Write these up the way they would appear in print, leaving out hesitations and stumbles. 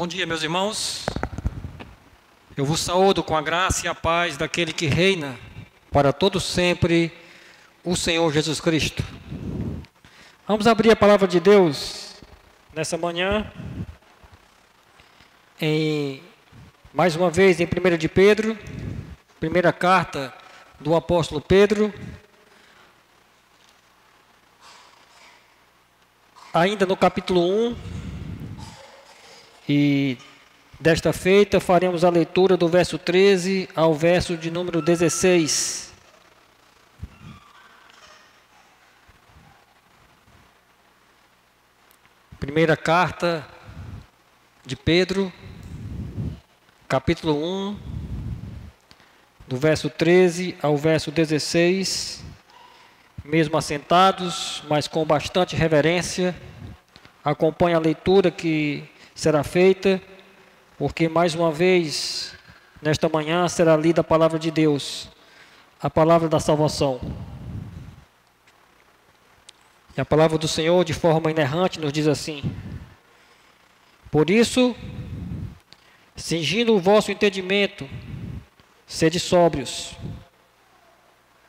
Bom dia, meus irmãos. Eu vos saúdo com a graça e a paz daquele que reina para todo sempre, o Senhor Jesus Cristo. Vamos abrir a palavra de Deus nessa manhã, mais uma vez em 1 de Pedro, primeira carta do apóstolo Pedro, ainda no capítulo 1, e desta feita faremos a leitura do verso 13 ao verso de número 16. Primeira carta de Pedro, capítulo 1, do verso 13 ao verso 16, mesmo assentados, mas com bastante reverência, acompanhe a leitura que será feita, porque mais uma vez, nesta manhã, será lida a palavra de Deus, a palavra da salvação. E a palavra do Senhor, de forma inerrante, nos diz assim: por isso, cingindo o vosso entendimento, sede sóbrios,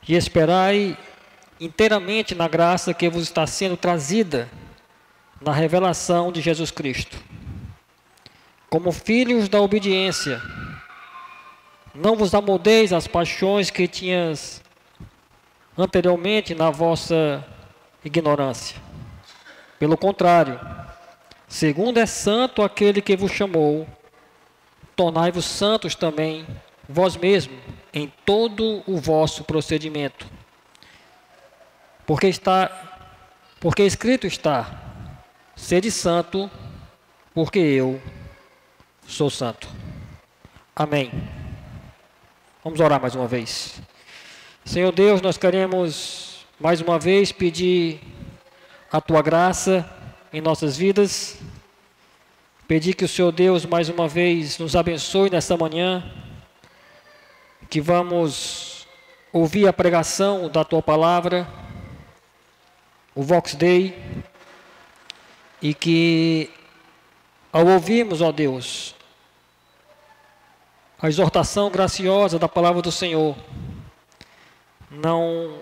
e esperai inteiramente na graça que vos está sendo trazida na revelação de Jesus Cristo. Como filhos da obediência, não vos amoldeis às paixões que tinhas anteriormente na vossa ignorância. Pelo contrário, segundo é santo aquele que vos chamou, tornai-vos santos também vós mesmos em todo o vosso procedimento. Porque escrito está: sede santo, porque eu sou santo. Amém. Vamos orar mais uma vez. Senhor Deus, nós queremos mais uma vez pedir a Tua graça em nossas vidas. Pedir que o Senhor Deus mais uma vez nos abençoe nesta manhã. Que vamos ouvir a pregação da Tua palavra, o Vox Dei. E que ao ouvirmos, ó Deus, a exortação graciosa da palavra do Senhor, não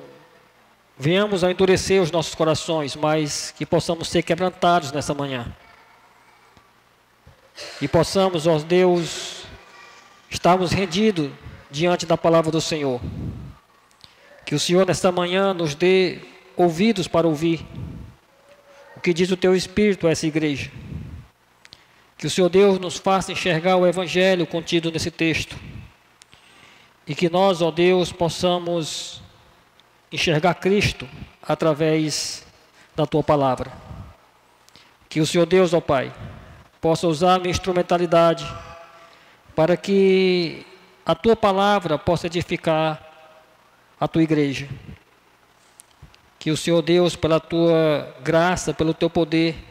venhamos a endurecer os nossos corações, mas que possamos ser quebrantados nessa manhã. E possamos, ó Deus, estarmos rendidos diante da palavra do Senhor. Que o Senhor nesta manhã nos dê ouvidos para ouvir o que diz o Teu Espírito a essa igreja. Que o Senhor Deus nos faça enxergar o Evangelho contido nesse texto. E que nós, ó Deus, possamos enxergar Cristo através da Tua palavra. Que o Senhor Deus, ó Pai, possa usar a minha instrumentalidade para que a Tua palavra possa edificar a Tua igreja. Que o Senhor Deus, pela Tua graça, pelo Teu poder,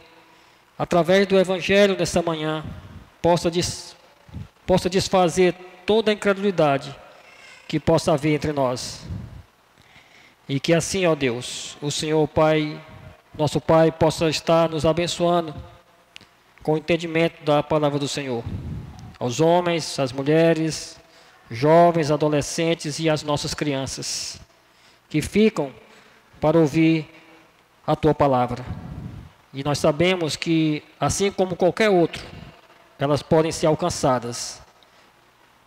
através do Evangelho nesta manhã, possa desfazer toda a incredulidade que possa haver entre nós. E que assim, ó Deus, o Senhor Pai, nosso Pai, possa estar nos abençoando com o entendimento da palavra do Senhor. Aos homens, às mulheres, jovens, adolescentes e às nossas crianças, que ficam para ouvir a Tua palavra. E nós sabemos que, assim como qualquer outro, elas podem ser alcançadas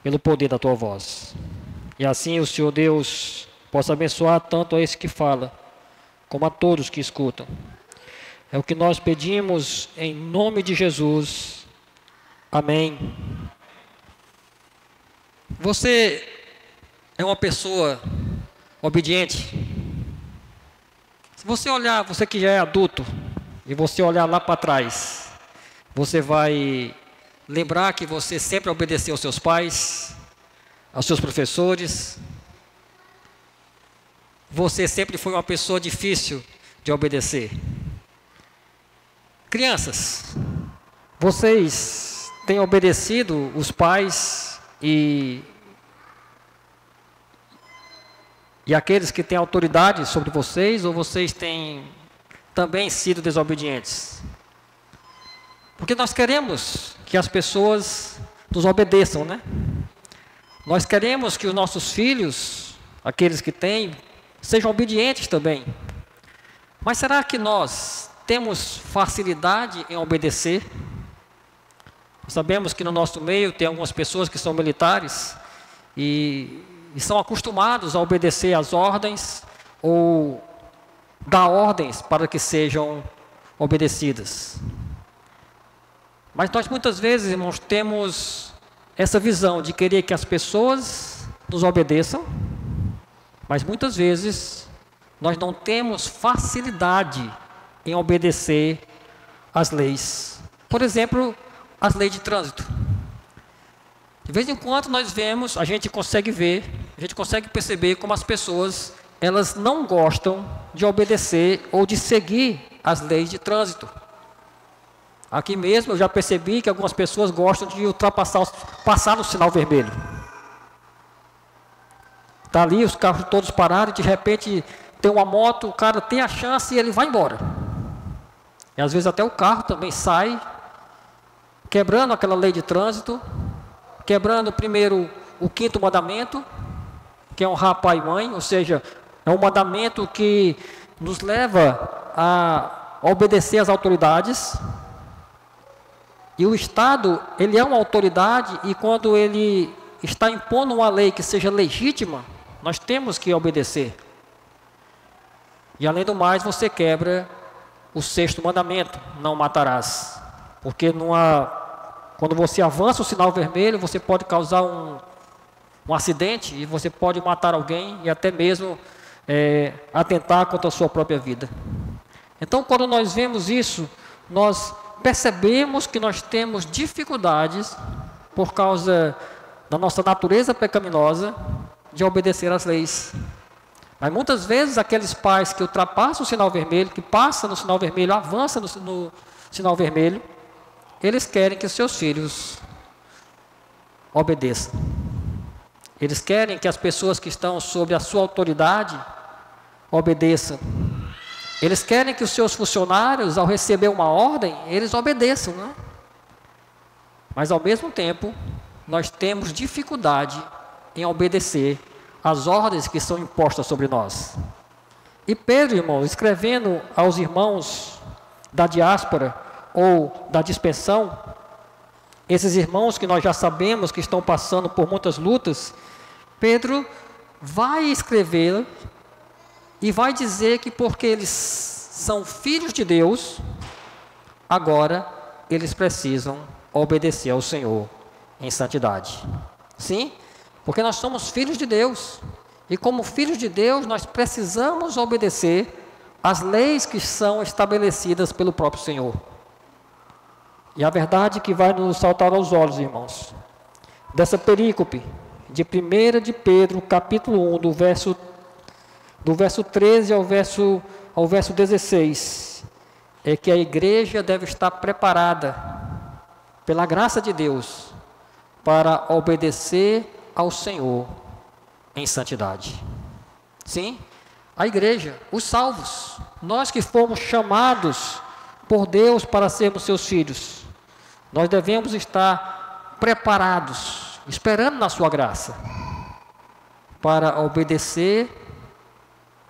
pelo poder da Tua voz. E assim o Senhor Deus possa abençoar tanto a esse que fala, como a todos que escutam. É o que nós pedimos em nome de Jesus. Amém. Você é uma pessoa obediente? Se você olhar, você que já é adulto, e você olhar lá para trás, você vai lembrar que você sempre obedeceu aos seus pais, aos seus professores. Você sempre foi uma pessoa difícil de obedecer. Crianças, vocês têm obedecido os pais e aqueles que têm autoridade sobre vocês, ou vocês têm também sido desobedientes? Porque nós queremos que as pessoas nos obedeçam, né? Nós queremos que os nossos filhos, aqueles que têm, sejam obedientes também. Mas será que nós temos facilidade em obedecer? Sabemos que no nosso meio tem algumas pessoas que são militares e são acostumados a obedecer às ordens ou dar ordens para que sejam obedecidas. Mas nós muitas vezes, irmãos, temos essa visão de querer que as pessoas nos obedeçam, mas muitas vezes nós não temos facilidade em obedecer às leis. Por exemplo, as leis de trânsito. De vez em quando nós vemos, a gente consegue perceber como as pessoas, elas não gostam de obedecer ou de seguir as leis de trânsito. Aqui mesmo eu já percebi que algumas pessoas gostam de passar no sinal vermelho. Está ali os carros todos parados e de repente tem uma moto, o cara tem a chance e ele vai embora. E às vezes até o carro também sai, quebrando aquela lei de trânsito, quebrando primeiro o 5º mandamento, que é honrar pai e mãe, ou seja, é um mandamento que nos leva a obedecer às autoridades. E o Estado, ele é uma autoridade e quando ele está impondo uma lei que seja legítima, nós temos que obedecer. E além do mais, você quebra o 6º mandamento, não matarás. Porque quando você avança o sinal vermelho, você pode causar um acidente e você pode matar alguém e até mesmo atentar contra a sua própria vida. Então, quando nós vemos isso, nós percebemos que nós temos dificuldades por causa da nossa natureza pecaminosa de obedecer às leis. Mas muitas vezes aqueles pais que ultrapassam o sinal vermelho, que passam no sinal vermelho, avançam no sinal vermelho, eles querem que os seus filhos obedeçam. Eles querem que as pessoas que estão sob a sua autoridade obedeçam. Eles querem que os seus funcionários, ao receber uma ordem, eles obedeçam, né? Mas ao mesmo tempo, nós temos dificuldade em obedecer às ordens que são impostas sobre nós. E Pedro, irmão, escrevendo aos irmãos da diáspora ou da dispersão, esses irmãos que nós já sabemos que estão passando por muitas lutas, Pedro vai escrever e vai dizer que porque eles são filhos de Deus, agora eles precisam obedecer ao Senhor em santidade. Sim, porque nós somos filhos de Deus. E como filhos de Deus, nós precisamos obedecer às leis que são estabelecidas pelo próprio Senhor. E a verdade que vai nos saltar aos olhos, irmãos, dessa perícope de 1 de Pedro, capítulo 1, do verso 13 ao verso 16, é que a igreja deve estar preparada, pela graça de Deus, para obedecer ao Senhor em santidade. Sim, a igreja, os salvos, nós que fomos chamados por Deus para sermos seus filhos, nós devemos estar preparados, esperando na sua graça, para obedecer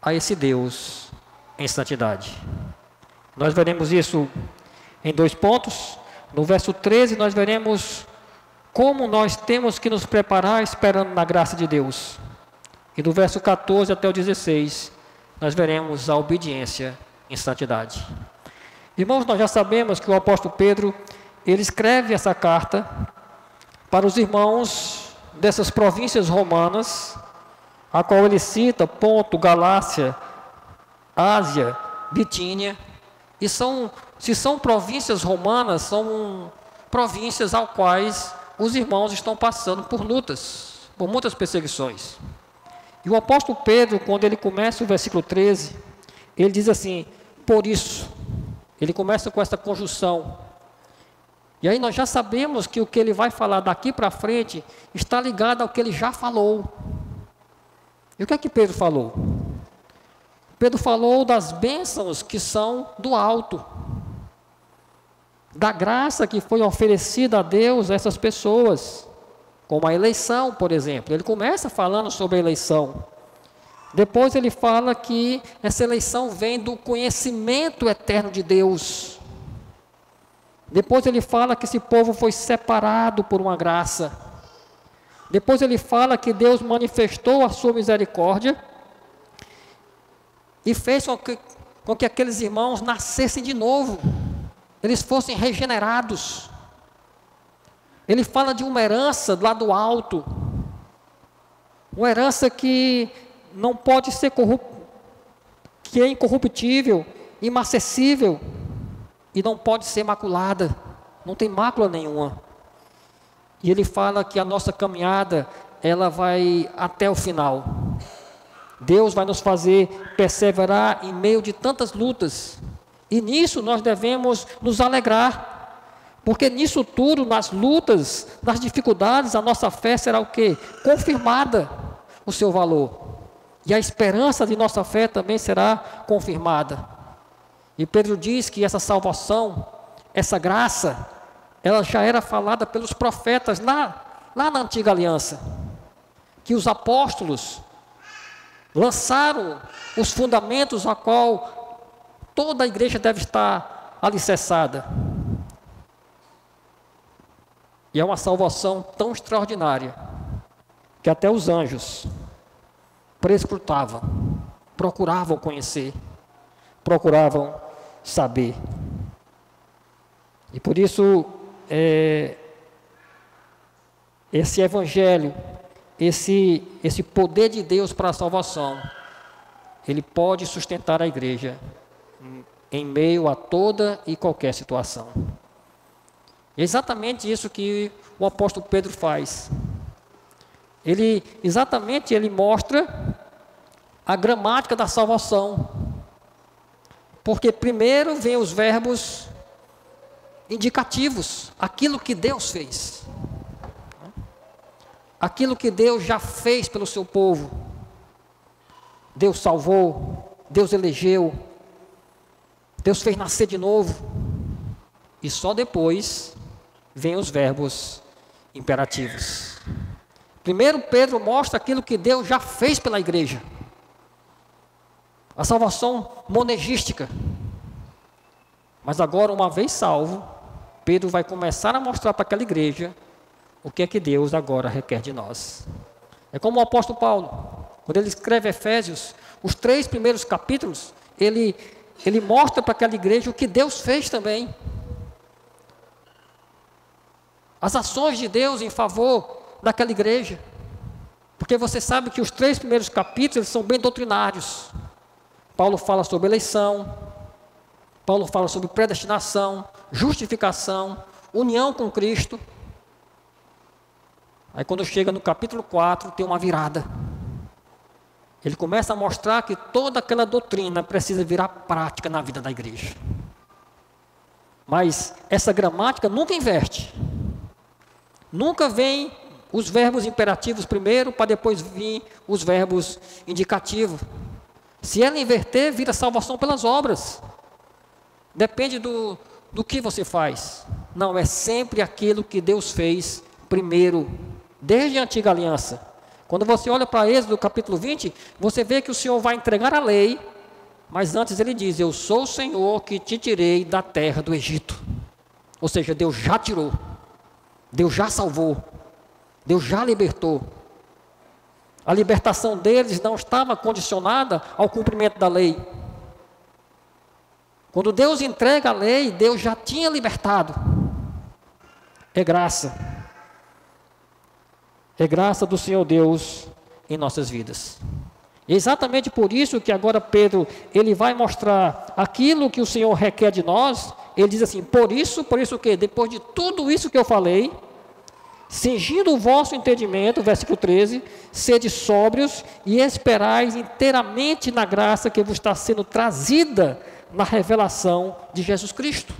a esse Deus em santidade. Nós veremos isso em 2 pontos. No verso 13 nós veremos como nós temos que nos preparar esperando na graça de Deus. E do verso 14 até o 16 nós veremos a obediência em santidade. Irmãos, nós já sabemos que o apóstolo Pedro, ele escreve essa carta para os irmãos dessas províncias romanas, a qual ele cita Ponto, Galácia, Ásia, Bitínia, e se são províncias romanas, são províncias ao quais os irmãos estão passando por lutas, por muitas perseguições. E o apóstolo Pedro, quando ele começa o versículo 13, ele diz assim, por isso, ele começa com essa conjunção. E aí nós já sabemos que o que ele vai falar daqui para frente está ligado ao que ele já falou. E o que é que Pedro falou? Pedro falou das bênçãos que são do alto. da graça que foi oferecida a Deus a essas pessoas, como a eleição, por exemplo. Ele começa falando sobre a eleição. Depois ele fala que essa eleição vem do conhecimento eterno de Deus. Depois ele fala que esse povo foi separado por uma graça. Depois ele fala que Deus manifestou a sua misericórdia e fez com que aqueles irmãos nascessem de novo, eles fossem regenerados. Ele fala de uma herança lá do alto, uma herança que não pode ser que é incorruptível, imacessível, e não pode ser maculada, não tem mácula nenhuma. E ele fala que a nossa caminhada, ela vai até o final. Deus vai nos fazer perseverar em meio de tantas lutas, e nisso nós devemos nos alegrar, porque nisso tudo, nas lutas, nas dificuldades, a nossa fé será o quê? Confirmada o seu valor, e a esperança de nossa fé também será confirmada. E Pedro diz que essa salvação, essa graça, ela já era falada pelos profetas lá na antiga aliança, que os apóstolos lançaram os fundamentos a qual toda a igreja deve estar alicerçada. E é uma salvação tão extraordinária, que até os anjos prescrutavam, procuravam conhecer, procuravam saber. E por isso, esse evangelho, esse poder de Deus para a salvação, ele pode sustentar a igreja em meio a toda e qualquer situação. É exatamente isso que o apóstolo Pedro faz. Ele mostra a gramática da salvação. Porque primeiro vem os verbos indicativos, aquilo que Deus fez. Aquilo que Deus já fez pelo seu povo. Deus salvou, Deus elegeu, Deus fez nascer de novo. E só depois vem os verbos imperativos. Primeiro Pedro mostra aquilo que Deus já fez pela igreja. A salvação monergística. Mas agora, uma vez salvo, Pedro vai começar a mostrar para aquela igreja o que é que Deus agora requer de nós. É como o apóstolo Paulo, quando ele escreve Efésios, os 3 primeiros capítulos, ele mostra para aquela igreja o que Deus fez também. As ações de Deus em favor daquela igreja. Porque você sabe que os 3 primeiros capítulos eles são bem doutrinários. Paulo fala sobre eleição, Paulo fala sobre predestinação, justificação, união com Cristo. Aí quando chega no capítulo 4, tem uma virada. Ele começa a mostrar que toda aquela doutrina precisa virar prática na vida da igreja. Mas essa gramática nunca inverte. Nunca vem os verbos imperativos primeiro, para depois vir os verbos indicativos. Se ela inverter, vira salvação pelas obras. Depende do que você faz. Não, é sempre aquilo que Deus fez primeiro, desde a antiga aliança. Quando você olha para Êxodo capítulo 20, você vê que o Senhor vai entregar a lei, mas antes ele diz, eu sou o Senhor que te tirei da terra do Egito. Ou seja, Deus já tirou, Deus já salvou, Deus já libertou. A libertação deles não estava condicionada ao cumprimento da lei. Quando Deus entrega a lei, Deus já tinha libertado. É graça. É graça do Senhor Deus em nossas vidas. E exatamente por isso que agora Pedro, ele vai mostrar aquilo que o Senhor requer de nós. Ele diz assim, por isso o quê? Depois de tudo isso que eu falei, cingindo o vosso entendimento, versículo 13, sede sóbrios e esperais inteiramente na graça que vos está sendo trazida na revelação de Jesus Cristo.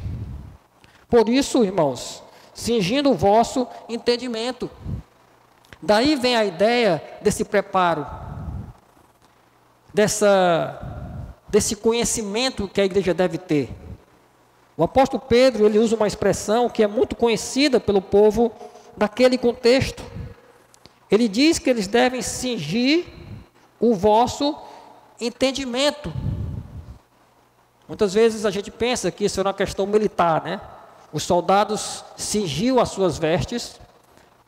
Por isso, irmãos, cingindo o vosso entendimento. Daí vem a ideia desse preparo, desse conhecimento que a igreja deve ter. O apóstolo Pedro, ele usa uma expressão que é muito conhecida pelo povo daquele contexto. Ele diz que eles devem cingir o vosso entendimento. Muitas vezes a gente pensa que isso é uma questão militar, né? Os soldados cingiam as suas vestes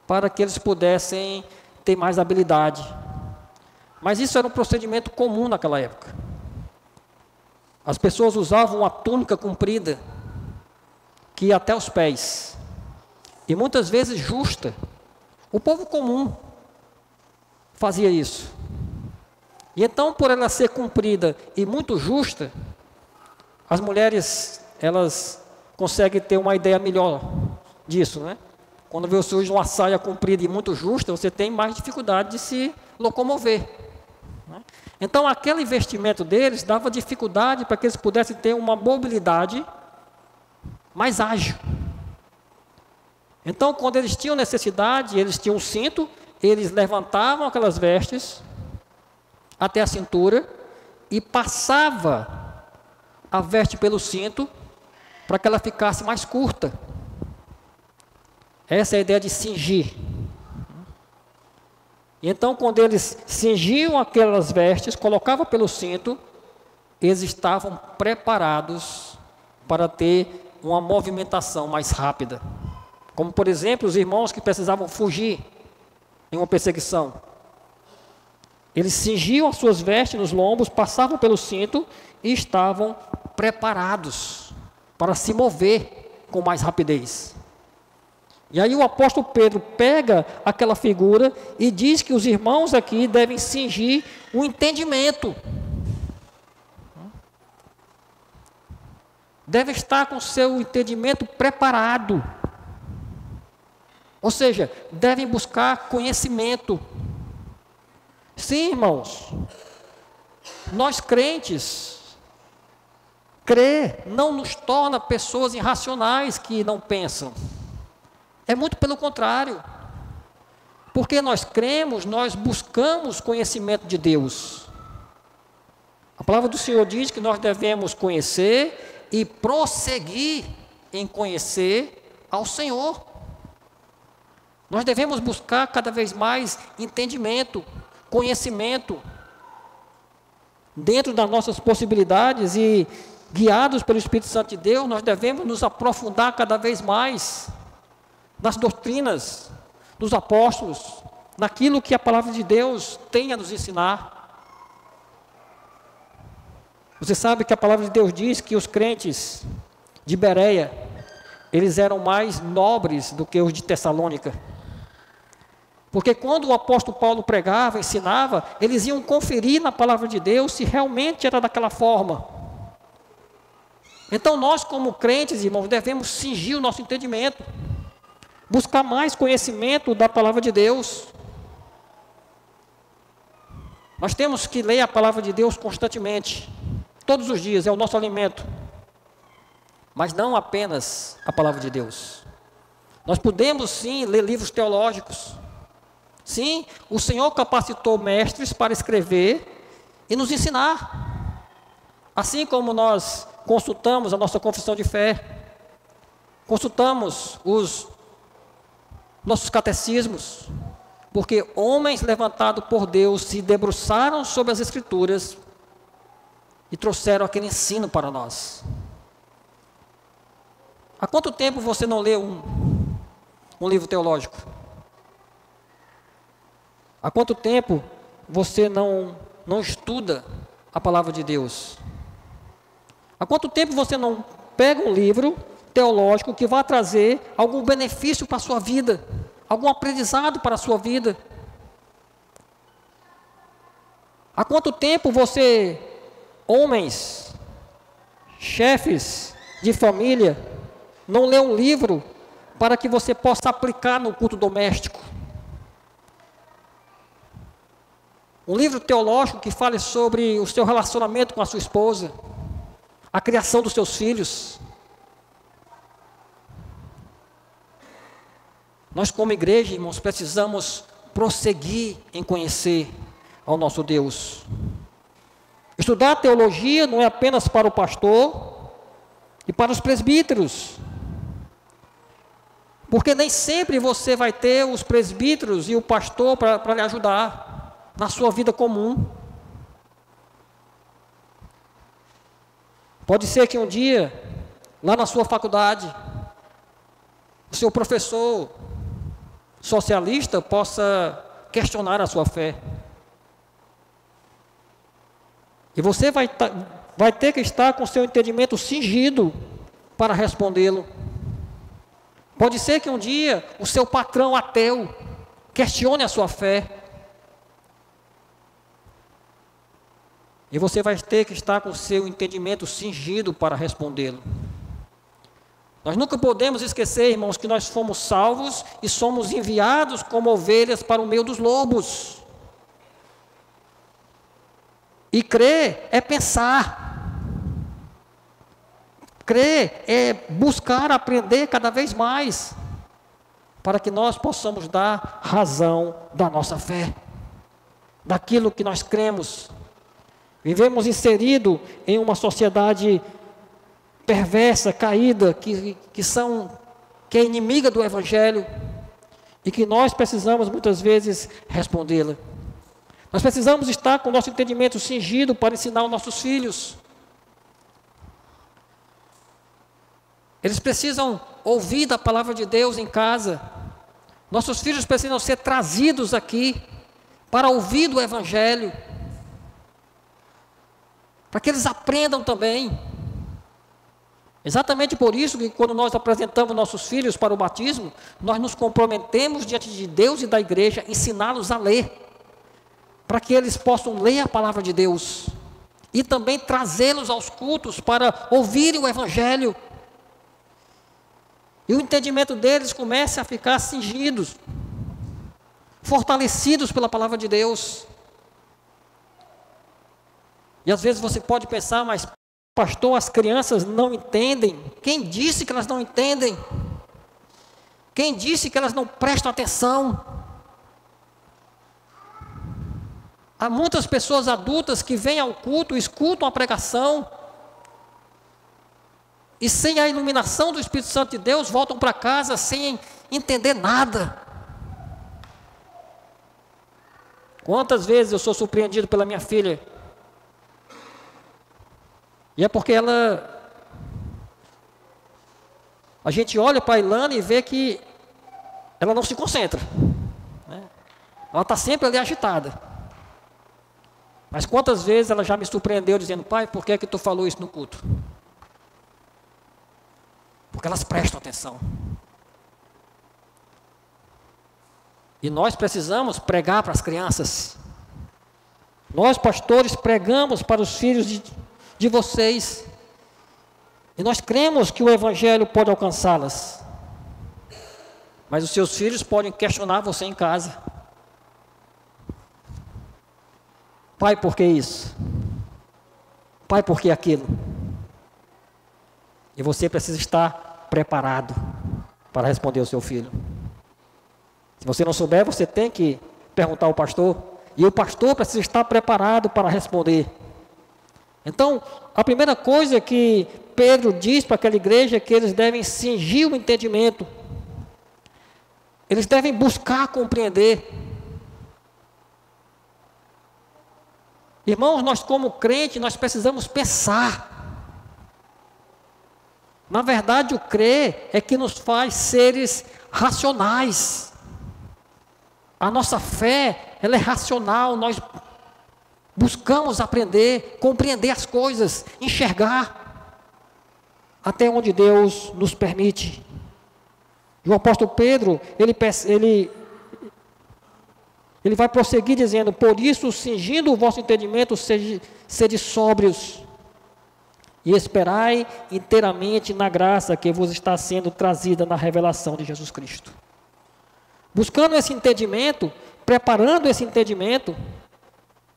para que eles pudessem ter mais habilidade. Mas isso era um procedimento comum naquela época. As pessoas usavam uma túnica comprida, que ia até os pés, e muitas vezes justa. O povo comum fazia isso. E então, por ela ser comprida e muito justa, as mulheres, elas conseguem ter uma ideia melhor disso, né? Quando você usa uma saia comprida e muito justa, você tem mais dificuldade de se locomover, né? Então, aquele investimento deles dava dificuldade para que eles pudessem ter uma mobilidade mais ágil. Então, quando eles tinham necessidade, eles tinham um cinto, eles levantavam aquelas vestes até a cintura e passava a veste pelo cinto para que ela ficasse mais curta. Essa é a ideia de cingir. E então, quando eles cingiam aquelas vestes, colocavam pelo cinto, eles estavam preparados para ter uma movimentação mais rápida. Como, por exemplo, os irmãos que precisavam fugir em uma perseguição. Eles cingiam as suas vestes nos lombos, passavam pelo cinto e estavam preparados para se mover com mais rapidez. E aí o apóstolo Pedro pega aquela figura e diz que os irmãos aqui devem cingir o entendimento. Deve estar com o seu entendimento preparado. Ou seja, devem buscar conhecimento. Sim, irmãos, nós crentes, crer não nos torna pessoas irracionais que não pensam. É muito pelo contrário. Porque nós cremos, nós buscamos conhecimento de Deus. A palavra do Senhor diz que nós devemos conhecer e prosseguir em conhecer ao Senhor. Nós devemos buscar cada vez mais entendimento, conhecimento, dentro das nossas possibilidades e guiados pelo Espírito Santo de Deus, nós devemos nos aprofundar cada vez mais nas doutrinas dos apóstolos, naquilo que a palavra de Deus tem a nos ensinar. Você sabe que a palavra de Deus diz que os crentes de Bereia, eles eram mais nobres do que os de Tessalônica. Porque quando o apóstolo Paulo pregava, ensinava, eles iam conferir na palavra de Deus se realmente era daquela forma. Então nós, como crentes, irmãos, devemos cingir o nosso entendimento, buscar mais conhecimento da palavra de Deus. Nós temos que ler a palavra de Deus constantemente, todos os dias, é o nosso alimento. Mas não apenas a palavra de Deus. Nós podemos sim ler livros teológicos. Sim, o Senhor capacitou mestres para escrever e nos ensinar. Assim como nós consultamos a nossa confissão de fé, consultamos os nossos catecismos, porque homens levantados por Deus se debruçaram sobre as Escrituras e trouxeram aquele ensino para nós. Há quanto tempo você não leu um livro teológico? Há quanto tempo você não estuda a palavra de Deus? Há quanto tempo você não pega um livro teológico que vai trazer algum benefício para a sua vida, algum aprendizado para a sua vida? Há quanto tempo você, homens, chefes de família, não lê um livro para que você possa aplicar no culto doméstico? Um livro teológico que fale sobre o seu relacionamento com a sua esposa, a criação dos seus filhos. Nós, como igreja, irmãos, precisamos prosseguir em conhecer ao nosso Deus. Estudar teologia não é apenas para o pastor e para os presbíteros. Porque nem sempre você vai ter os presbíteros e o pastor para lhe ajudar na sua vida comum. Pode ser que um dia, lá na sua faculdade, o seu professor socialista possa questionar a sua fé. E você vai ter que estar com o seu entendimento cingido para respondê-lo. Pode ser que um dia o seu patrão ateu questione a sua fé. E você vai ter que estar com o seu entendimento cingido para respondê-lo. Nós nunca podemos esquecer, irmãos, que nós fomos salvos e somos enviados como ovelhas para o meio dos lobos. E crer é pensar. Crer é buscar aprender cada vez mais, para que nós possamos dar razão da nossa fé, daquilo que nós cremos. Vivemos inseridos em uma sociedade perversa, caída, que é inimiga do Evangelho, e que nós precisamos muitas vezes respondê-la. Nós precisamos estar com o nosso entendimento cingido para ensinar os nossos filhos. Eles precisam ouvir da palavra de Deus em casa. Nossos filhos precisam ser trazidos aqui para ouvir do Evangelho, para que eles aprendam também. Exatamente por isso que quando nós apresentamos nossos filhos para o batismo, nós nos comprometemos diante de Deus e da igreja, ensiná-los a ler, para que eles possam ler a palavra de Deus, e também trazê-los aos cultos para ouvirem o Evangelho. E o entendimento deles comece a ficar cingidos, fortalecidos pela palavra de Deus. E às vezes você pode pensar, mas pastor, as crianças não entendem. Quem disse que elas não entendem? Quem disse que elas não prestam atenção? Há muitas pessoas adultas que vêm ao culto, escutam a pregação, e sem a iluminação do Espírito Santo de Deus, voltam para casa sem entender nada. Quantas vezes eu sou surpreendido pela minha filha? E é porque a gente olha para a Ilana e vê que ela não se concentra, né? Ela está sempre ali agitada. Mas quantas vezes ela já me surpreendeu dizendo: pai, por que é que tu falou isso no culto? Porque elas prestam atenção. E nós precisamos pregar para as crianças. Nós, pastores, pregamos para os filhos de vocês. E nós cremos que o Evangelho pode alcançá-las. Mas os seus filhos podem questionar você em casa. Pai, por que isso? Pai, por que aquilo? E você precisa estar preparado para responder ao seu filho. Se você não souber, você tem que perguntar ao pastor. E o pastor precisa estar preparado para responder. Então, a primeira coisa que Pedro diz para aquela igreja é que eles devem cingir o entendimento. Eles devem buscar compreender. Irmãos, nós como crentes, nós precisamos pensar. Na verdade, o crer é que nos faz seres racionais. A nossa fé, ela é racional. Nós buscamos aprender, compreender as coisas, enxergar até onde Deus nos permite. E o apóstolo Pedro, ele vai prosseguir dizendo: por isso, cingindo o vosso entendimento, sede sóbrios, e esperai inteiramente na graça que vos está sendo trazida na revelação de Jesus Cristo. Buscando esse entendimento, preparando esse entendimento,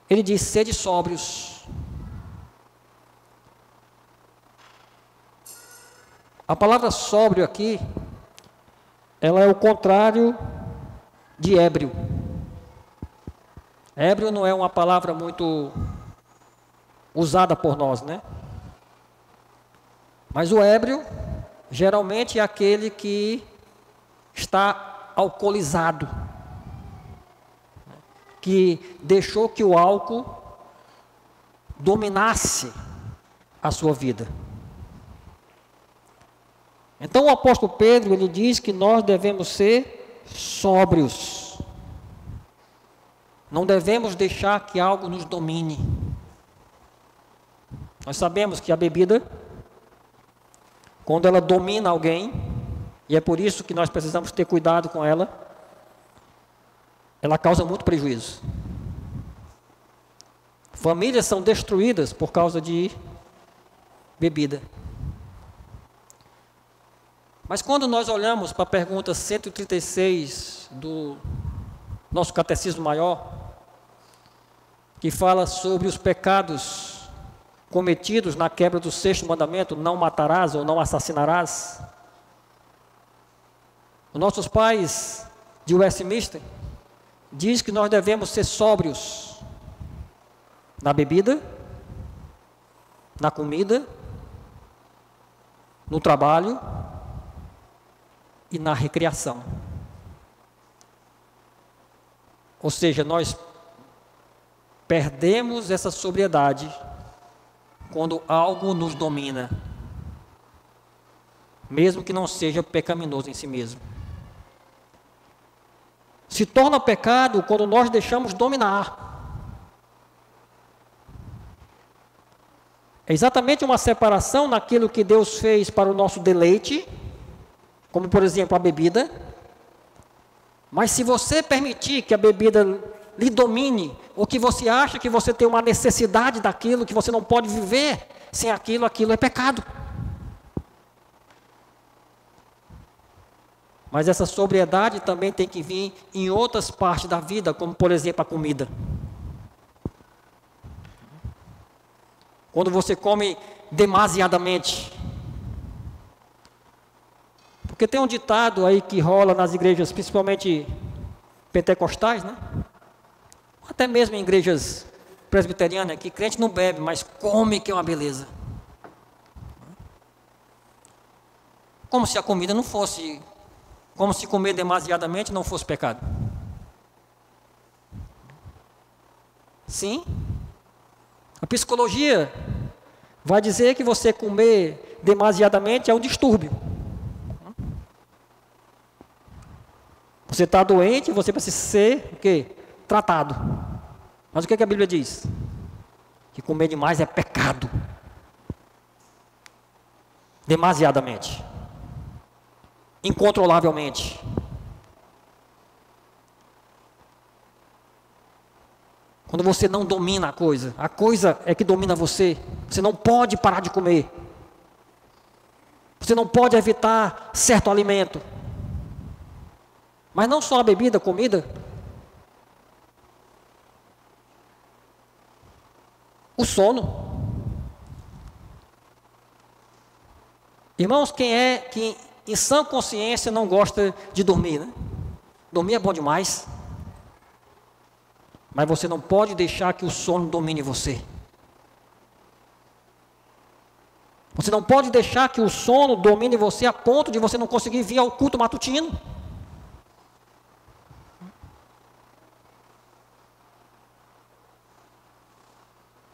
ele diz: sede sóbrios. A palavra sóbrio aqui, ela é o contrário de ébrio. Ébrio não é uma palavra muito usada por nós, né? Mas o ébrio, geralmente, é aquele que está alcoolizado, que deixou que o álcool dominasse a sua vida. Então o apóstolo Pedro, ele diz que nós devemos ser sóbrios. Não devemos deixar que algo nos domine. Nós sabemos que a bebida, quando ela domina alguém, e é por isso que nós precisamos ter cuidado com ela, ela causa muito prejuízo. Famílias são destruídas por causa de bebida. Mas quando nós olhamos para a pergunta 136 do nosso Catecismo Maior, que fala sobre os pecados cometidos na quebra do 6º mandamento, não matarás ou não assassinarás, os nossos pais de Westminster diz que nós devemos ser sóbrios na bebida, na comida, no trabalho e na recreação. Ou seja, nós perdemos essa sobriedade quando algo nos domina, mesmo que não seja pecaminoso em si mesmo. Se torna pecado quando nós deixamos dominar. É exatamente uma separação naquilo que Deus fez para o nosso deleite, como por exemplo a bebida. Mas se você permitir que a bebida lhe domine, ou que você acha que você tem uma necessidade daquilo, que você não pode viver sem aquilo, aquilo é pecado. Mas essa sobriedade também tem que vir em outras partes da vida, como por exemplo a comida. Quando você come demasiadamente. Porque tem um ditado aí que rola nas igrejas, principalmente pentecostais, né? Até mesmo em igrejas presbiterianas, que crente não bebe, mas come, que é uma beleza. Como se a comida não fosse, como se comer demasiadamente não fosse pecado. Sim. A psicologia vai dizer que você comer demasiadamente é um distúrbio. Você está doente, você precisa ser o quê? Tratado. Mas o que a Bíblia diz? Que comer demais é pecado. Demasiadamente. Incontrolavelmente. Quando você não domina a coisa é que domina você. Você não pode parar de comer. Você não pode evitar certo alimento. Mas não só a bebida, a comida. O sono. Irmãos, quem é que em sã consciência não gosta de dormir, né? Dormir é bom demais. Mas você não pode deixar que o sono domine você. Você não pode deixar que o sono domine você a ponto de você não conseguir vir ao culto matutino.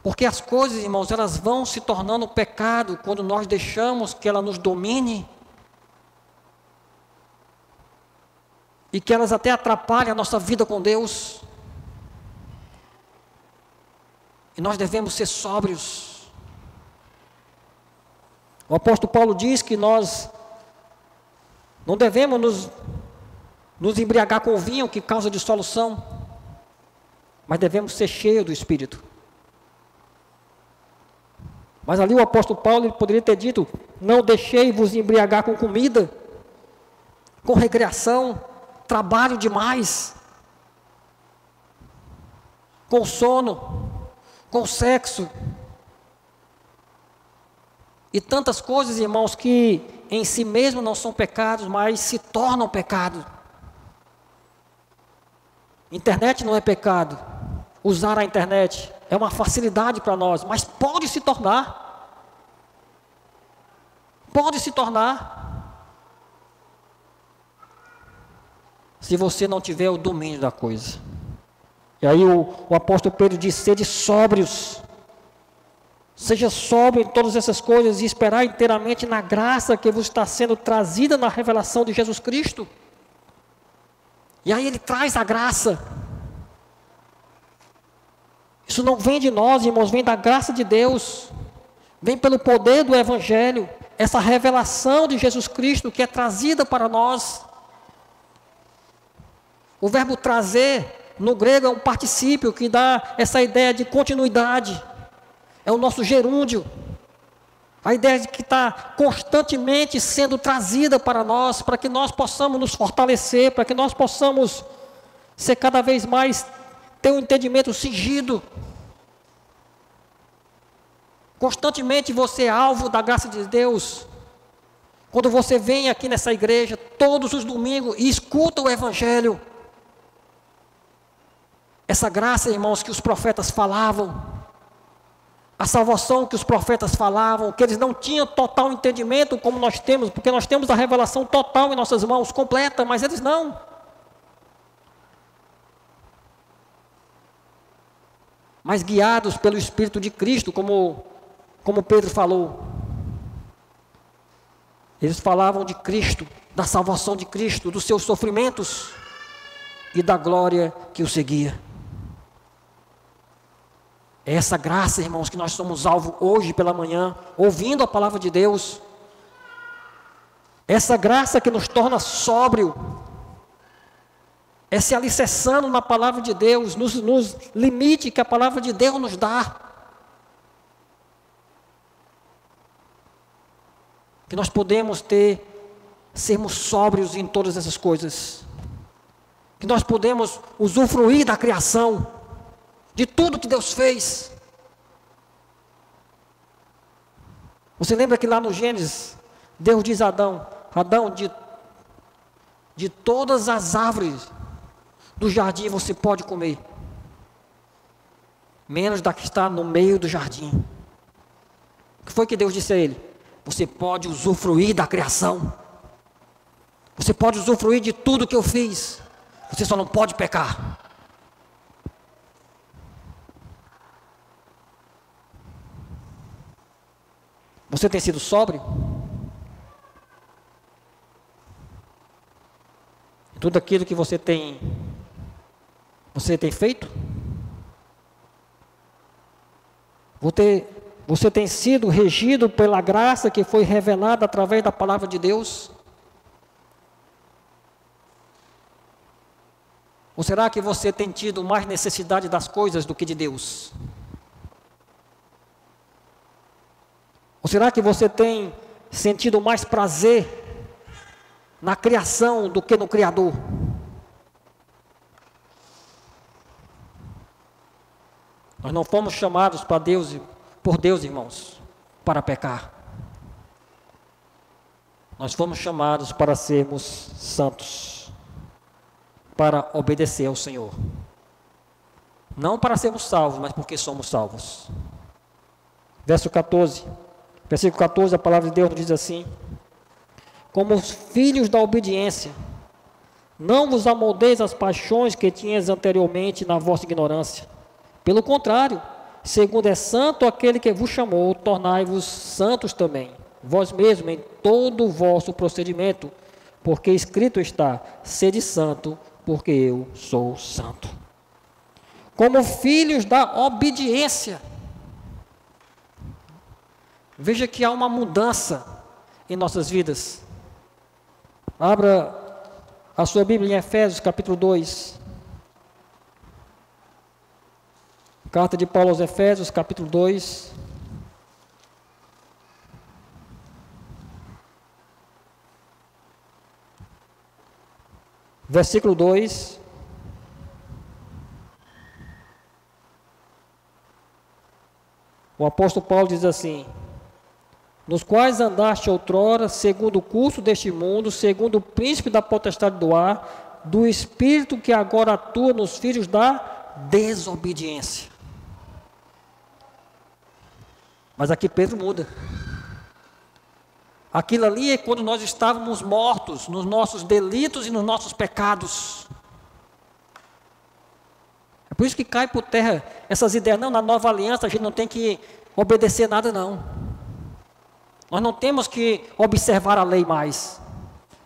Porque as coisas, irmãos, elas vão se tornando pecado quando nós deixamos que ela nos domine. E que elas até atrapalhem a nossa vida com Deus. E nós devemos ser sóbrios. O apóstolo Paulo diz que nós não devemos nos embriagar com o vinho que causa dissolução, mas devemos ser cheios do Espírito. Mas ali o apóstolo Paulo ele poderia ter dito: não deixei-vos embriagar com comida, com recreação, trabalho demais, com sono, com sexo. E tantas coisas, irmãos, que em si mesmo não são pecados, mas se tornam pecado. Internet não é pecado. Usar a internet é uma facilidade para nós, mas pode se tornar. pode se tornar se você não tiver o domínio da coisa. E aí o apóstolo Pedro diz: sede sóbrios. Seja sóbrio em todas essas coisas e esperar inteiramente na graça que vos está sendo trazida na revelação de Jesus Cristo. E aí ele traz a graça. Isso não vem de nós, irmãos, vem da graça de Deus. Vem pelo poder do Evangelho. Essa revelação de Jesus Cristo que é trazida para nós. O verbo trazer, no grego, é um particípio que dá essa ideia de continuidade. É o nosso gerúndio. A ideia de que está constantemente sendo trazida para nós, para que nós possamos nos fortalecer, para que nós possamos ser cada vez mais, ter um entendimento cingido. Constantemente você é alvo da graça de Deus. Quando você vem aqui nessa igreja, todos os domingos, e escuta o Evangelho. Essa graça, irmãos, que os profetas falavam. A salvação que os profetas falavam, que eles não tinham total entendimento como nós temos, porque nós temos a revelação total em nossas mãos, completa, mas eles não. Mas guiados pelo Espírito de Cristo, como Pedro falou. Eles falavam de Cristo, da salvação de Cristo, dos seus sofrimentos e da glória que o seguia. É essa graça, irmãos, que nós somos alvo hoje pela manhã, ouvindo a palavra de Deus. Essa graça que nos torna sóbrio, é se alicerçando na palavra de Deus, nos limite que a palavra de Deus nos dá. Que nós podemos sermos sóbrios em todas essas coisas. Que nós podemos usufruir da criação, de tudo que Deus fez. Você lembra que lá no Gênesis, Deus diz a Adão, de todas as árvores do jardim você pode comer, menos da que está no meio do jardim. O que foi que Deus disse a ele? Você pode usufruir da criação. Você pode usufruir de tudo que eu fiz. Você só não pode pecar. Você tem sido sóbrio? Tudo aquilo que você tem feito? Você tem sido regido pela graça que foi revelada através da palavra de Deus? Ou será que você tem tido mais necessidade das coisas do que de Deus? Ou será que você tem sentido mais prazer na criação do que no Criador? Nós não fomos chamados por Deus, irmãos, para pecar. Nós fomos chamados para sermos santos, para obedecer ao Senhor. Não para sermos salvos, mas porque somos salvos. Versículo 14, a palavra de Deus nos diz assim: como os filhos da obediência, não vos amoldeis às paixões que tinhas anteriormente na vossa ignorância. Pelo contrário, segundo é santo aquele que vos chamou, tornai-vos santos também, vós mesmos em todo o vosso procedimento, porque escrito está: sede santo, porque eu sou santo. Como filhos da obediência. Veja que há uma mudança em nossas vidas. Abra a sua Bíblia em Efésios capítulo 2. Carta de Paulo aos Efésios capítulo 2. Versículo 2. O apóstolo Paulo diz assim: nos quais andaste outrora, segundo o curso deste mundo, segundo o príncipe da potestade do ar, do espírito que agora atua nos filhos da desobediência. Mas aqui Pedro muda. Aquilo ali é quando nós estávamos mortos nos nossos delitos e nos nossos pecados. É por isso que cai por terra essas ideias. Não, na nova aliança a gente não tem que obedecer nada, não. Nós não temos que observar a lei mais.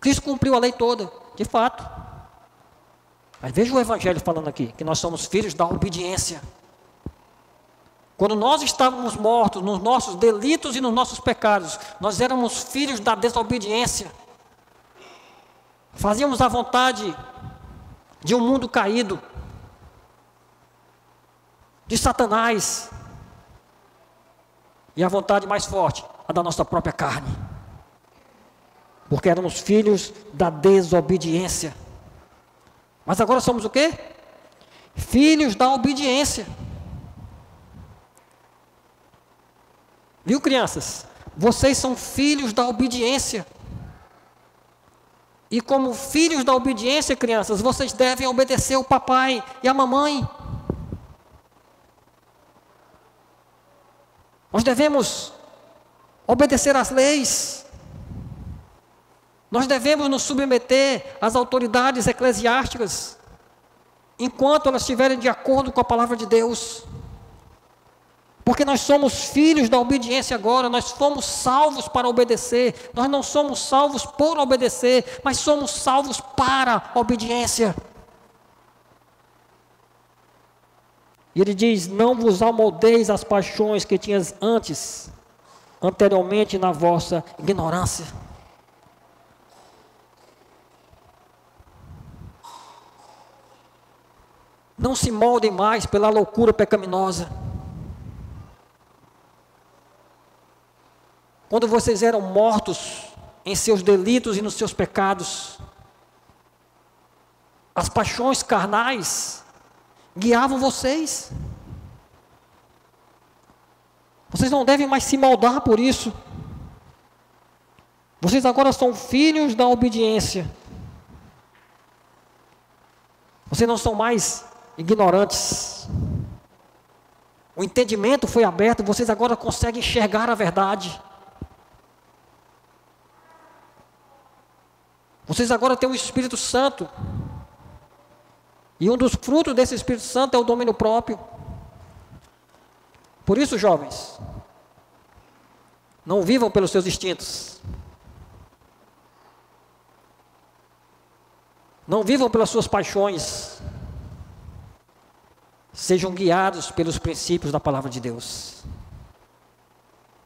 Cristo cumpriu a lei toda, de fato. Mas veja o Evangelho falando aqui, que nós somos filhos da obediência. Quando nós estávamos mortos nos nossos delitos e nos nossos pecados, nós éramos filhos da desobediência. Fazíamos a vontade de um mundo caído, de Satanás. E a vontade mais forte, a da nossa própria carne. Porque éramos filhos da desobediência. Mas agora somos o quê? Filhos da obediência. Viu, crianças? Vocês são filhos da obediência. E como filhos da obediência, crianças, vocês devem obedecer o papai e a mamãe. Nós devemos obedecer às leis. Nós devemos nos submeter às autoridades eclesiásticas, enquanto elas estiverem de acordo com a palavra de Deus. Porque nós somos filhos da obediência agora, nós fomos salvos para obedecer. Nós não somos salvos por obedecer, mas somos salvos para a obediência. E ele diz: não vos amoldeis às paixões que tinhas anteriormente na vossa ignorância. Não se moldem mais pela loucura pecaminosa. Quando vocês eram mortos em seus delitos e nos seus pecados, as paixões carnais guiavam vocês. Vocês não devem mais se moldar por isso. Vocês agora são filhos da obediência. Vocês não são mais ignorantes. O entendimento foi aberto, vocês agora conseguem enxergar a verdade. Vocês agora têm o Espírito Santo. E um dos frutos desse Espírito Santo é o domínio próprio. Por isso, jovens, não vivam pelos seus instintos. Não vivam pelas suas paixões. Sejam guiados pelos princípios da palavra de Deus.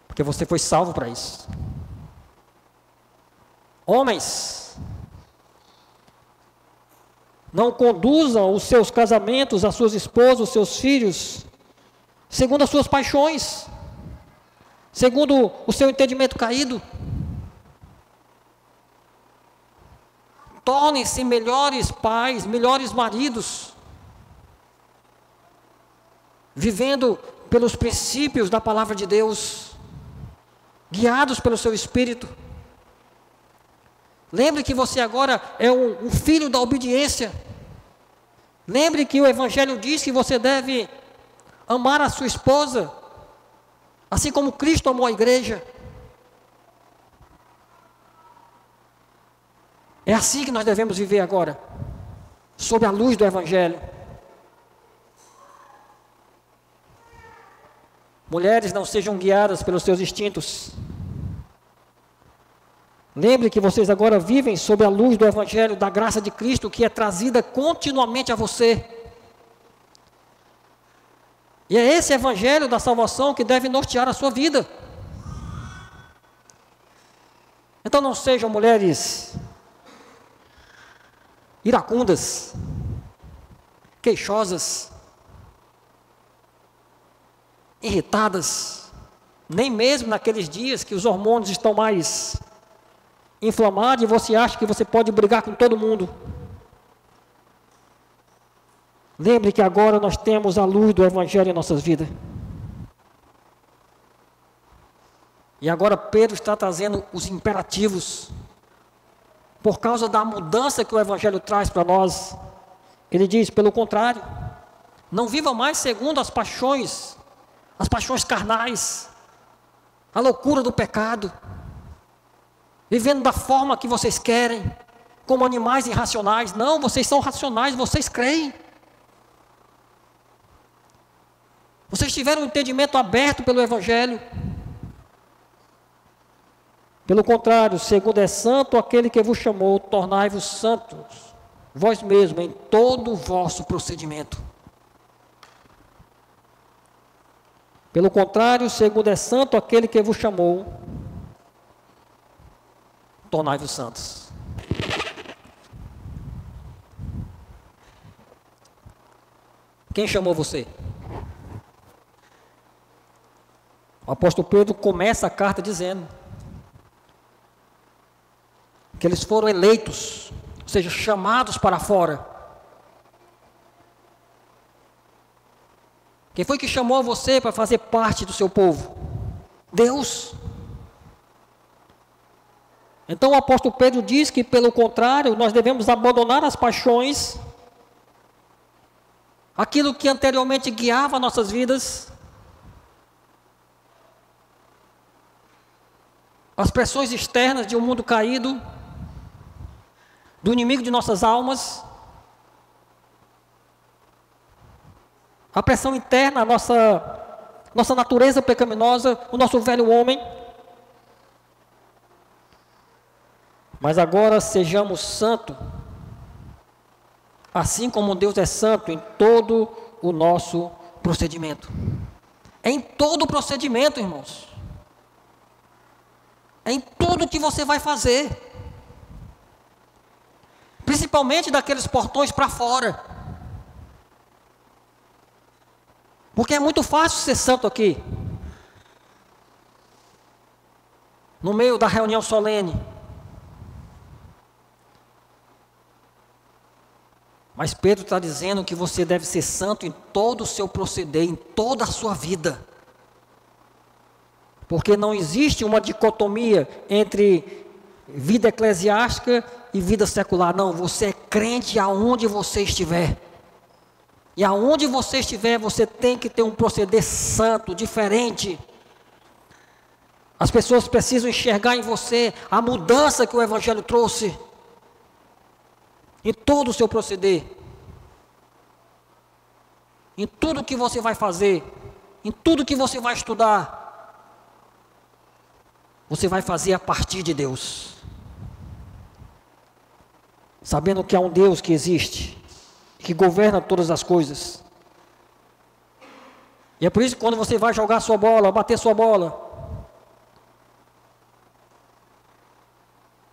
Porque você foi salvo para isso. Homens, não conduzam os seus casamentos, as suas esposas, os seus filhos, segundo as suas paixões, segundo o seu entendimento caído. Tornem-se melhores pais, melhores maridos, vivendo pelos princípios da palavra de Deus, guiados pelo seu Espírito. Lembre que você agora é um filho da obediência. Lembre que o Evangelho diz que você deve amar a sua esposa, assim como Cristo amou a igreja. É assim que nós devemos viver agora, sob a luz do Evangelho. Mulheres, não sejam guiadas pelos seus instintos. Lembre que vocês agora vivem sob a luz do Evangelho, da graça de Cristo, que é trazida continuamente a você. E é esse Evangelho da salvação que deve nortear a sua vida. Então não sejam mulheres iracundas, queixosas, irritadas, nem mesmo naqueles dias que os hormônios estão mais inflamado e você acha que você pode brigar com todo mundo. Lembre que agora nós temos a luz do Evangelho em nossas vidas. E agora Pedro está trazendo os imperativos. Por causa da mudança que o Evangelho traz para nós. Ele diz, pelo contrário, não viva mais segundo as paixões carnais, a loucura do pecado. vivendo da forma que vocês querem, como animais irracionais. Não, vocês são racionais, vocês creem. Vocês tiveram um entendimento aberto pelo Evangelho. Pelo contrário, segundo é santo aquele que vos chamou, tornai-vos santos, vós mesmos, em todo o vosso procedimento. Pelo contrário, segundo é santo aquele que vos chamou, tornai-vos santos. Quem chamou você? O apóstolo Pedro começa a carta dizendo que eles foram eleitos, ou seja, chamados para fora. Quem foi que chamou você para fazer parte do seu povo? Deus. Então o apóstolo Pedro diz que, pelo contrário, nós devemos abandonar as paixões, aquilo que anteriormente guiava nossas vidas, as pressões externas de um mundo caído, do inimigo de nossas almas, a pressão interna, a nossa natureza pecaminosa, o nosso velho homem. Mas agora sejamos santos, assim como Deus é santo em todo o nosso procedimento. Em todo o procedimento, irmãos. Em tudo que você vai fazer. Principalmente daqueles portões para fora. Porque é muito fácil ser santo aqui. No meio da reunião solene. Mas Pedro está dizendo que você deve ser santo em todo o seu proceder, em toda a sua vida. Porque não existe uma dicotomia entre vida eclesiástica e vida secular. Não, você é crente aonde você estiver. E aonde você estiver, você tem que ter um proceder santo, diferente. As pessoas precisam enxergar em você a mudança que o Evangelho trouxe. Em todo o seu proceder. Em tudo que você vai fazer. Em tudo que você vai estudar. Você vai fazer a partir de Deus. Sabendo que há um Deus que existe, que governa todas as coisas. E é por isso que quando você vai jogar sua bola, bater sua bola,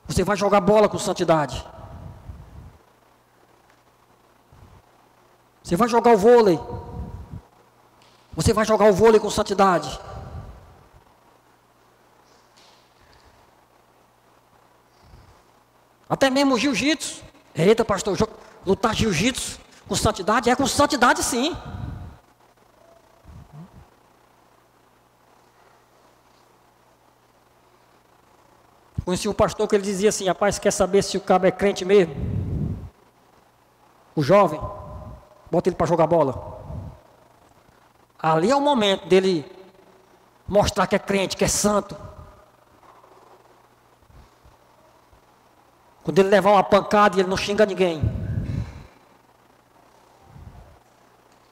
você vai jogar bola com santidade. Você vai jogar o vôlei. Você vai jogar o vôlei com santidade. Até mesmo o jiu-jitsu. Eita, pastor, lutar jiu-jitsu com santidade? É com santidade, sim. Conheci um pastor que ele dizia assim: rapaz, quer saber se o cabo é crente mesmo? O jovem, bota ele para jogar bola. Ali é o momento dele mostrar que é crente, que é santo. Quando ele levar uma pancada e ele não xinga ninguém.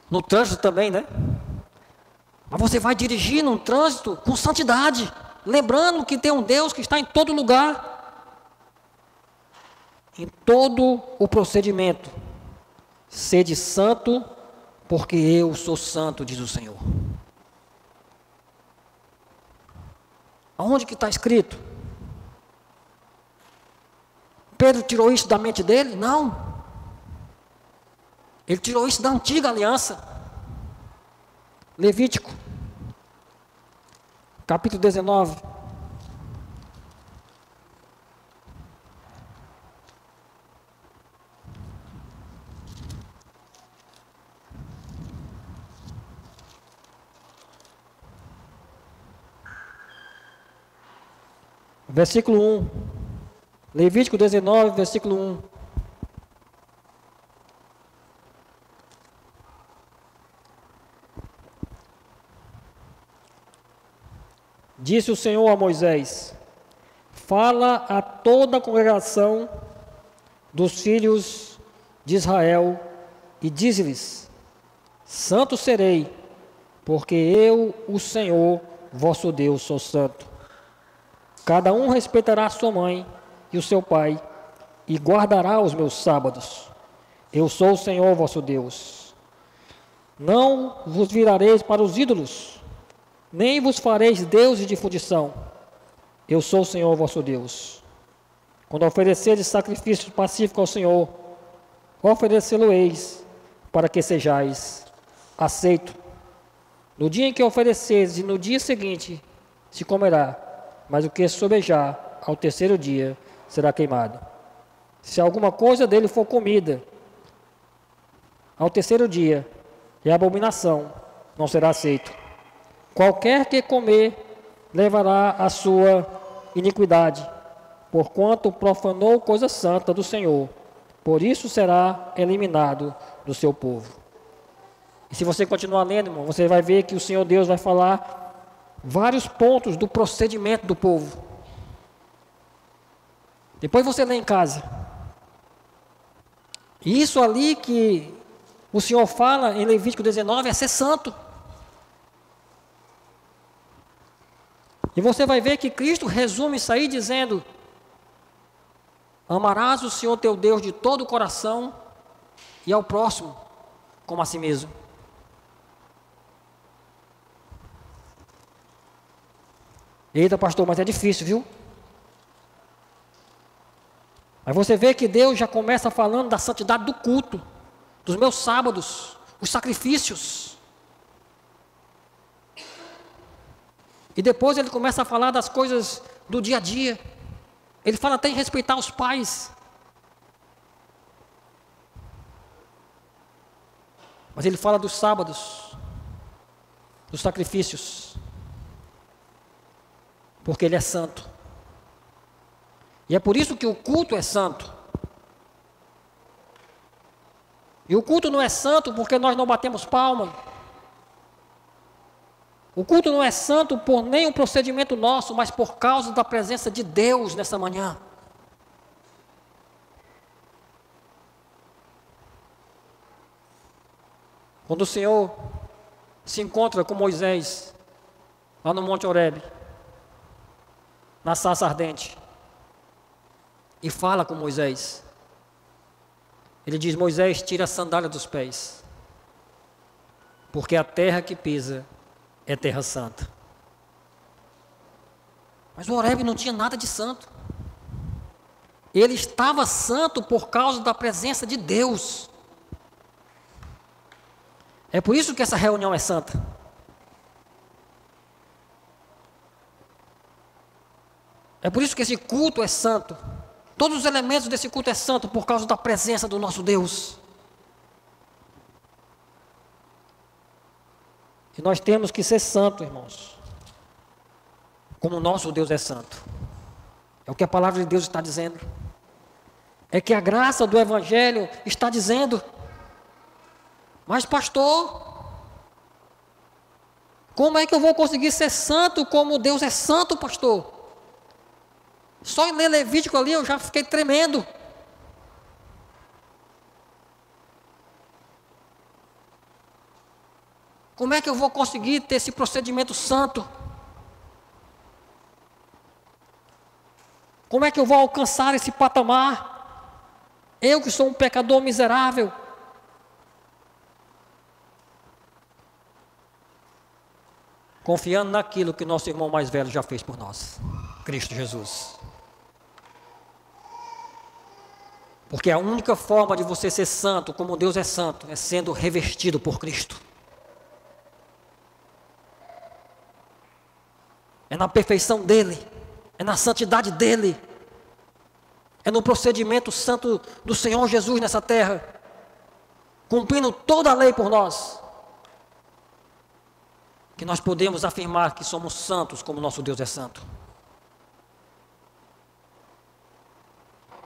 No trânsito também, né? Mas você vai dirigir num trânsito com santidade, lembrando que tem um Deus que está em todo lugar. Em todo o procedimento. Sede santo, porque eu sou santo, diz o Senhor. Aonde que está escrito? Pedro tirou isso da mente dele? Não. Ele tirou isso da antiga aliança. Levítico, capítulo 19. Versículo 1. Levítico 19, versículo 1. Disse o Senhor a Moisés: fala a toda a congregação dos filhos de Israel e diz-lhes: Santo serei, porque eu, o Senhor, vosso Deus, sou santo. Cada um respeitará sua mãe e o seu pai, e guardará os meus sábados. Eu sou o Senhor, vosso Deus. Não vos virareis para os ídolos, nem vos fareis deuses de fundição. Eu sou o Senhor, vosso Deus. Quando oferecerdes sacrifício pacífico ao Senhor, oferecê-lo-eis, para que sejais aceito. No dia em que ofereceres e no dia seguinte se comerá, mas o que sobejar ao terceiro dia será queimado. Se alguma coisa dele for comida ao terceiro dia, é abominação, não será aceito. Qualquer que comer levará a sua iniquidade, porquanto profanou coisa santa do Senhor. Por isso será eliminado do seu povo. E se você continuar lendo, irmão, você vai ver que o Senhor Deus vai falar vários pontos do procedimento do povo. Depois você lê em casa. E isso ali que o Senhor fala em Levítico 19 é ser santo. E você vai ver que Cristo resume isso aí dizendo: amarás o Senhor teu Deus de todo o coração e ao próximo como a si mesmo. Eita, pastor, mas é difícil, viu? Mas você vê que Deus já começa falando da santidade do culto, dos meus sábados, os sacrifícios. E depois ele começa a falar das coisas do dia a dia. Ele fala até em respeitar os pais. Mas ele fala dos sábados, dos sacrifícios. Porque ele é santo. E é por isso que o culto é santo. E o culto não é santo porque nós não batemos palma. O culto não é santo por nenhum procedimento nosso, mas por causa da presença de Deus nessa manhã. Quando o Senhor se encontra com Moisés, lá no Monte Horebe, na sarça ardente, e fala com Moisés, ele diz: Moisés, tira a sandália dos pés, porque a terra que pisa é terra santa. Mas o Horebe não tinha nada de santo. Ele estava santo por causa da presença de Deus. É por isso que essa reunião é santa. É por isso que esse culto é santo. Todos os elementos desse culto é santo por causa da presença do nosso Deus. E nós temos que ser santos, irmãos. Como o nosso Deus é santo. É o que a palavra de Deus está dizendo. É que a graça do Evangelho está dizendo. Mas pastor, como é que eu vou conseguir ser santo como Deus é santo, pastor? Só em ler Levítico ali eu já fiquei tremendo. Como é que eu vou conseguir ter esse procedimento santo? Como é que eu vou alcançar esse patamar? Eu que sou um pecador miserável. Confiando naquilo que nosso irmão mais velho já fez por nós, Cristo Jesus. Porque a única forma de você ser santo, como Deus é santo, é sendo revestido por Cristo. É na perfeição dEle, é na santidade dEle, é no procedimento santo do Senhor Jesus nessa terra, cumprindo toda a lei por nós, que nós podemos afirmar que somos santos como nosso Deus é santo.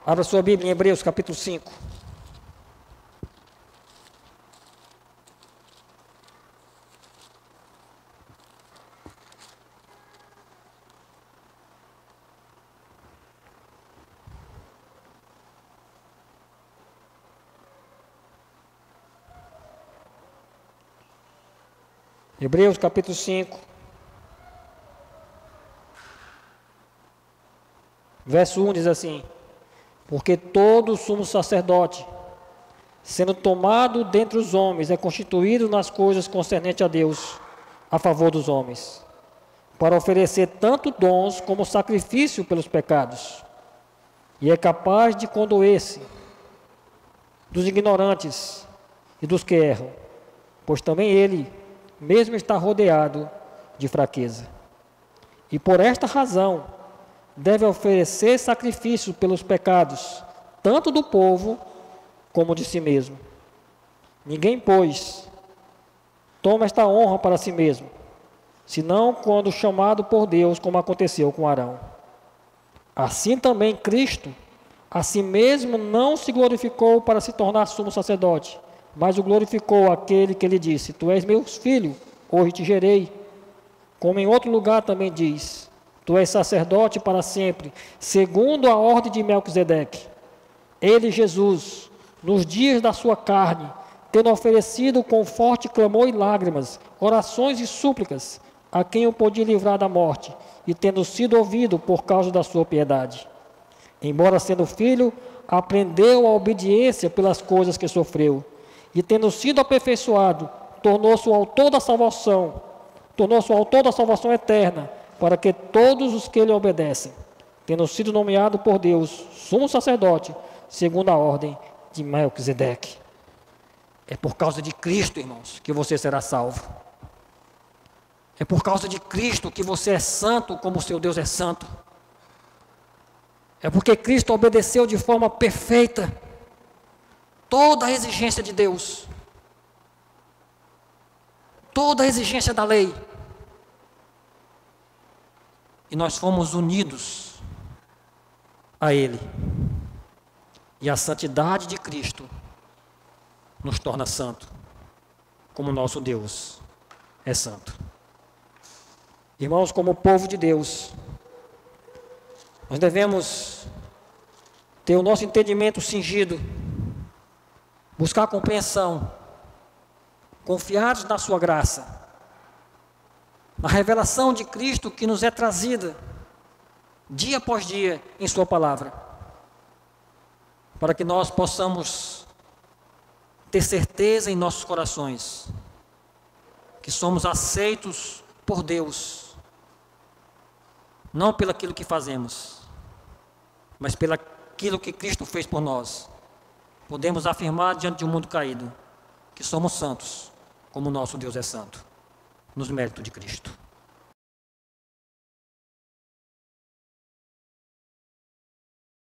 Abra sua Bíblia em Hebreus capítulo 5. Hebreus capítulo 5, verso 1 diz assim: porque todo sumo sacerdote, sendo tomado dentre os homens, é constituído nas coisas concernentes a Deus, a favor dos homens, para oferecer tanto dons como sacrifício pelos pecados, e é capaz de condoer-se dos ignorantes e dos que erram, pois também ele mesmo está rodeado de fraqueza. E por esta razão deve oferecer sacrifício pelos pecados, tanto do povo como de si mesmo. Ninguém, pois, toma esta honra para si mesmo, senão quando chamado por Deus, como aconteceu com Arão. Assim também Cristo, a si mesmo não se glorificou para se tornar sumo sacerdote, mas o glorificou aquele que lhe disse: tu és meu filho, hoje te gerei. Como em outro lugar também diz: tu és sacerdote para sempre, segundo a ordem de Melquisedeque. Ele, Jesus, nos dias da sua carne, tendo oferecido com forte clamor e lágrimas, orações e súplicas, a quem o podia livrar da morte, e tendo sido ouvido por causa da sua piedade. Embora sendo filho, aprendeu a obediência pelas coisas que sofreu, e tendo sido aperfeiçoado, tornou-se o autor da salvação eterna, para que todos os que lhe obedecem, tendo sido nomeado por Deus sumo sacerdote, segundo a ordem de Melquisedeque. É por causa de Cristo, irmãos, que você será salvo. É por causa de Cristo que você é santo como o seu Deus é santo. É porque Cristo obedeceu de forma perfeita toda a exigência de Deus, toda a exigência da lei. E nós fomos unidos a Ele. E a santidade de Cristo nos torna santo, como nosso Deus é santo. Irmãos, como povo de Deus, nós devemos ter o nosso entendimento cingido, buscar compreensão, confiados na sua graça, na revelação de Cristo que nos é trazida dia após dia em sua palavra, para que nós possamos ter certeza em nossos corações que somos aceitos por Deus, não pelo aquilo que fazemos, mas pelo aquilo que Cristo fez por nós. Podemos afirmar diante de um mundo caído que somos santos, como nosso Deus é santo, nos méritos de Cristo.